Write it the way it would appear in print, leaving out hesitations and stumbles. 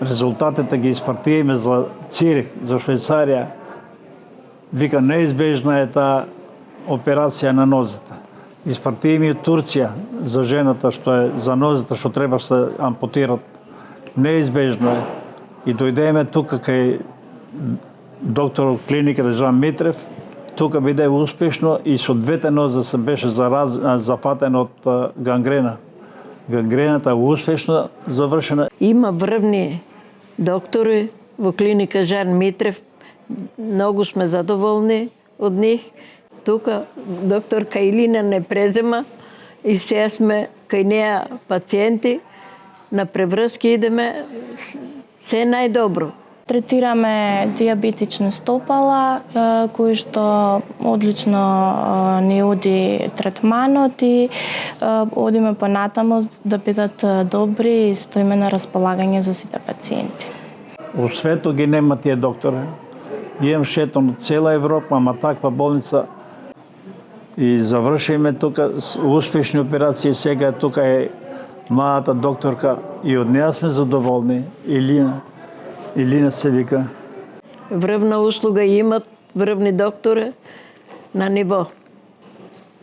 резултатите ги испратиме за Цирих, за Швајцарија. Вика, неизбежна е таа операција на нозата. Испратиме и Турција за жената што е за нозата што треба се ампутират. Неизбежно е. И дојдеме тука кај доктор од клиниката Жан Митрев, тука биде успешно и со двете нозе се беше зафатен од гангрена. Гангрената успешно завршена. Има врвни доктори во клиника Жан Митрев. Многу сме задоволни од нив. Тука доктор Каилина не презема и сега сме кај неа пациенти. На преврски идеме, се најдобро. Третираме диабетични стопала, кои што одлично ни оди третманот и одиме понатаму да бидат добри и стоиме на располагање за сите пациенти. У светот ги нема тие доктори. Имам шетон од цела Европа, ама таква болница и завршиме тука успешни операции. Сега тука е младата докторка и од неа сме задоволни. Илина се вика. Врвна услуга имат, врвни доктори на ниво.